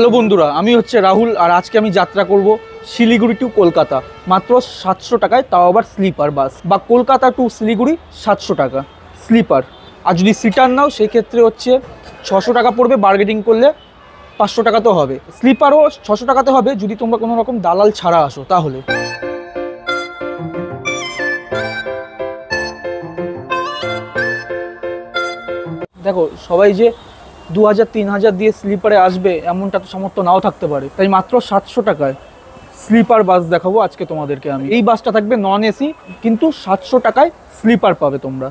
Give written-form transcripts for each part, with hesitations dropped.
Hello বন্ধুরা, আমি হচ্ছে রাহুল। আর আজকে আমি যাত্রা করব শিলিগুড়ি টু কলকাতা মাত্র 700 টাকায়, তাও আবার স্লিপার বাস। বা কলকাতা টু শিলিগুড়ি 700 টাকা স্লিপার। আর যদি সিটার নাও সেই ক্ষেত্রে হচ্ছে 600 টাকা পড়বে, বার্গেনিং করলে 500 টাকা তো হবে। স্লিপারও 600 টাকাতে হবে যদি তোমরা কোনো রকম দালাল ছাড়া আসো তাহলে। দেখো, সবাই যে 2000-3000 দিয়ে স্লিপারে আসবে এমনটা তো সামর্থ্য নাও থাকতে পারে, তাই মাত্র 700 টাকায় স্লিপার বাস দেখাবো আজকে তোমাদেরকে আমি। এই বাসটা থাকবে নন এসি, কিন্তু 700 টাকায় স্লিপার পাবে তোমরা।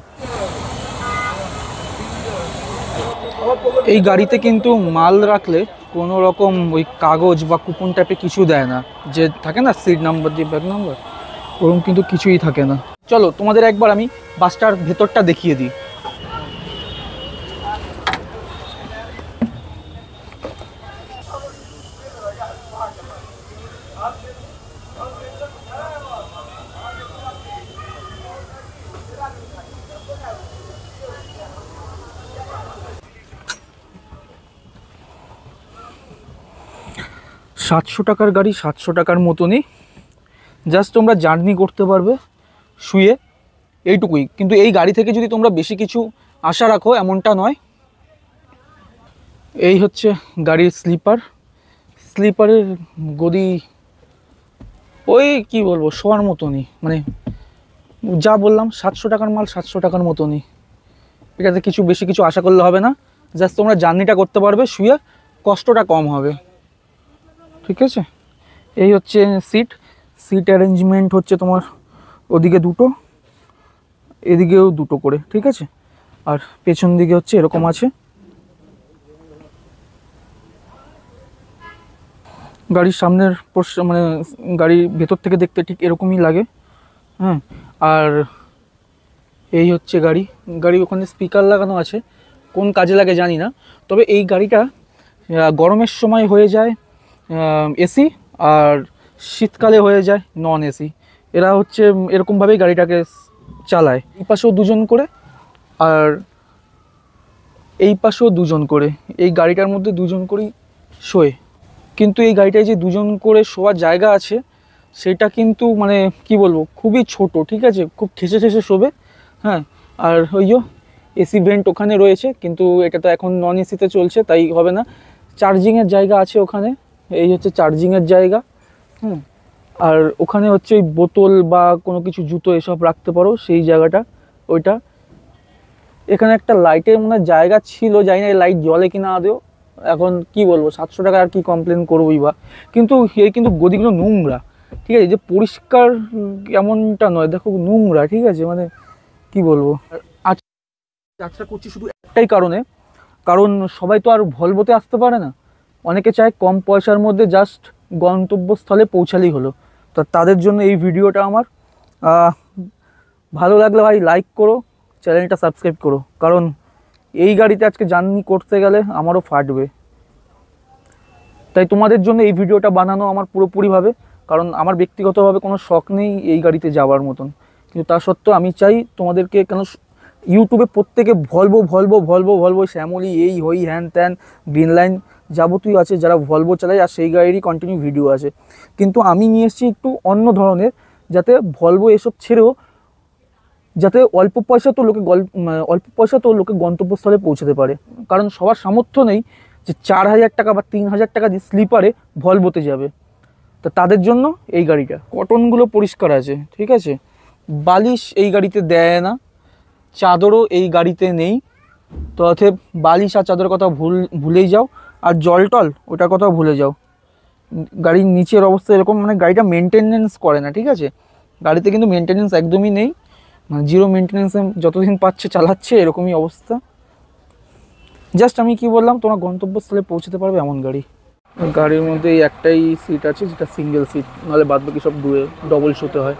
এই গাড়িতে কিন্তু মাল রাখলে কোনো রকম ওই কাগজ বা কুপন টাইপের কিছু দেয় না, যে থাকে না সিট নাম্বার দিয়ে ব্যাগ নাম্বার, ওরকম কিন্তু কিছুই থাকে না। চলো তোমাদের একবার আমি বাসটার ভেতরটা দেখিয়ে দিই। সাতশো টাকার গাড়ি 700 টাকার মতনই, জাস্ট তোমরা জার্নি করতে পারবে শুয়ে, এইটুকুই। কিন্তু এই গাড়ি থেকে যদি তোমরা বেশি কিছু আশা রাখো এমনটা নয়। এই হচ্ছে গাড়ির স্লিপারের গদি ওই কি বলবো, শোয়ার মতনই, মানে যা বললাম 700 টাকার মাল 700 টাকার মতনই। এটাতে কিছু বেশি কিছু আশা করলে হবে না, জাস্ট তোমরা জার্নিটা করতে পারবে শুয়ে, কষ্টটা কম হবে, ঠিক আছে। এই হচ্ছে সিট অ্যারেঞ্জমেন্ট হচ্ছে তোমার ওদিকে দুটো, এদিকেও দুটো করে, ঠিক আছে। আর পেছন দিকে হচ্ছে এরকম আছে। গাড়ির সামনের মানে গাড়ির ভেতর থেকে দেখতে ঠিক এরকমই লাগে, হ্যাঁ। আর এই হচ্ছে গাড়ি ওখানে স্পিকার লাগানো আছে, কোন কাজে লাগে জানি না। তবে এই গাড়িটা গরমের সময় হয়ে যায় এসি, আর শীতকালে হয়ে যায় নন এসি। এরা হচ্ছে এরকমভাবেই গাড়িটাকে চালায়। এই পাশেও দুজন করে আর এই পাশেও দুজন করে, এই গাড়িটার মধ্যে দুজন করেই শোয়। কিন্তু এই গাড়িটায় যে দুজন করে শোয়ার জায়গা আছে সেটা কিন্তু মানে কি বলবো, খুবই ছোট, ঠিক আছে, খুব ঠেসে ঠেসে শোবে, হ্যাঁ। আর ওই এসি ভেন্ট ওখানে রয়েছে, কিন্তু এটা তো এখন নন এসিতে চলছে তাই হবে না। চার্জিংয়ের জায়গা আছে ওখানে, এই হচ্ছে চার্জিংয়ের জায়গা, হুম। আর ওখানে হচ্ছে ওই বোতল বা কোনো কিছু জুতো এসব রাখতে পারো, সেই জায়গাটা ওইটা। এখানে একটা লাইটের মনে জায়গা ছিল, জানি না লাইট জ্বলে কিনা আদেও। এখন কি বলবো, 700 টাকা আর কি কমপ্লেন করবোই বা। কিন্তু এই কিন্তু গদিগুলো নোংরা, ঠিক আছে, যে পরিষ্কার এমনটা নয়, দেখো নোংরা, ঠিক আছে, মানে কি বলবো। আজ যাত্রা করছি শুধু একটাই কারণ সবাই তো আর ভলভোতে আসতে পারে না, অনেকে চায় কম পয়সার মধ্যে জাস্ট গন্তব্যস্থলে পৌঁছালেই হলো। তো তাদের জন্য এই ভিডিওটা আমার। ভালো লাগলে ভাই লাইক করো, চ্যানেলটা সাবস্ক্রাইব করো, কারণ এই গাড়িতে আজকে জার্নি করতে গেলে আমারও ফাটবে। তাই তোমাদের জন্য এই ভিডিওটা বানানো আমার পুরোপুরিভাবে, কারণ আমার ব্যক্তিগতভাবে কোনো শখ নেই এই গাড়িতে যাওয়ার মতন। কিন্তু তা সত্ত্বেও আমি চাই তোমাদেরকে, কেন ইউটিউবে প্রত্যেকে ভলভো শ্যামলি এই হই হ্যান ত্যান গ্রিন লাইন যাবতীয় আছে যারা ভলভো চালায়, আর সেই গাড়িরই কন্টিনিউ ভিডিও আছে। কিন্তু আমি নিয়ে এসেছি একটু অন্য ধরনের, যাতে ভলভো এসব ছেড়েও যাতে অল্প পয়সা তো লোকে গন্তব্যস্থলে পৌঁছাতে পারে। কারণ সবার সামর্থ্য নেই যে 4000 টাকা বা 3000 টাকা দিয়ে স্লিপারে ভলভোতে যাবে। তো তাদের জন্য এই গাড়িটা, কটনগুলো পরিষ্কার আছে, ঠিক আছে। বালিশ এই গাড়িতে দেয় না, চাদরও এই গাড়িতে নেই। তো অতএব বালিশ আর চাদরের কথা ভুলেই যাও, আর জল ওটার কথাও ভুলে যাও। গাড়ির নিচের অবস্থা এরকম, মানে গাড়িটা মেনটেনেন্স করে না, ঠিক আছে। গাড়িতে কিন্তু মেনটেনেন্স একদমই নেই, মানে জিরো মেনটেনেন্সে যতদিন পাচ্ছে চালাচ্ছে, এরকমই অবস্থা। জাস্ট আমি কি বললাম, তোমরা গন্তব্যস্থলে পৌঁছতে পারবে এমন গাড়ি। গাড়ির মধ্যে এই একটাই সিট আছে যেটা সিঙ্গেল সিট, নাহলে বাদ বাকি সব ডবল শোতে হয়।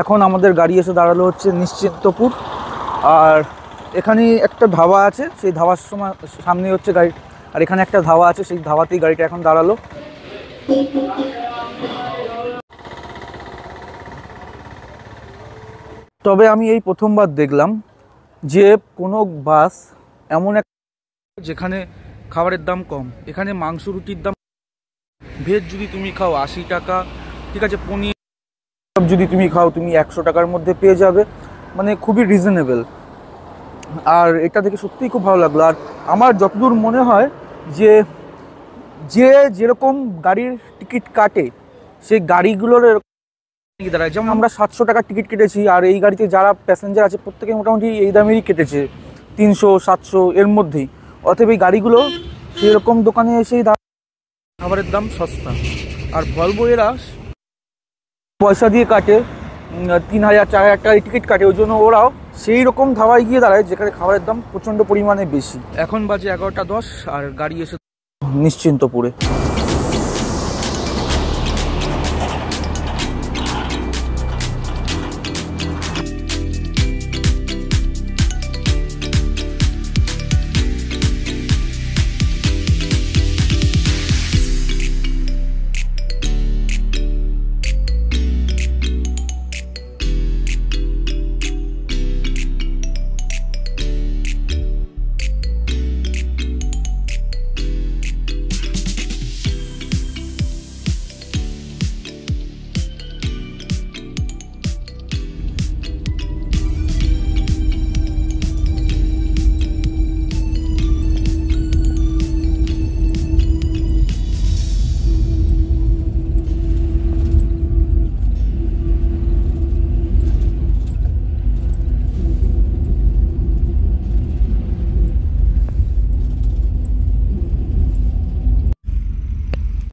এখন আমাদের গাড়ি এসে দাঁড়ালো হচ্ছে নিশ্চিন্তপুর। আর এখানে একটা ধাবা আছে, সেই ধাবার সামনে হচ্ছে আর এখানে একটা ধাবা আছে, সেই ধাবাতেই গাড়িটা এখন দাঁড়ালো। তবে আমি এই প্রথমবার দেখলাম যে কোনো বাস এমন এক যেখানে খাবারের দাম কম। এখানে মাংস রুটির দাম, ভেজ যদি তুমি খাও 80 টাকা, ঠিক আছে, পনির যদি তুমি খাও তুমি 100 টাকার মধ্যে পেয়ে যাবে, মানে খুবই রিজনেবল। আর এটা দেখে সত্যিই খুব ভালো লাগলো। আর আমার যতদূর মনে হয় যে যেরকম গাড়ির টিকিট কাটে সেই গাড়িগুলোর দাঁড়ায়, যেমন আমরা 700 টাকার টিকিট কেটেছি, আর এই গাড়িতে যারা প্যাসেঞ্জার আছে প্রত্যেকে মোটামুটি এই দামেরই কেটেছে, 300-700 এর মধ্যেই। অতএব এই গাড়িগুলো সেরকম দোকানে এসেই খাবারের দাম সস্তা। আর ভলভো এরা পয়সা দিয়ে কাটে, 3000-4000 টাকার টিকিট কাটে, ওই জন্য ওরাও সেই রকম ধাবায় গিয়ে দাঁড়ায় যেখানে খাবারের দাম প্রচণ্ড পরিমাণে বেশি। এখন বাজে 11টা 10 আর গাড়ি এসে নিশ্চিন্তপুরে।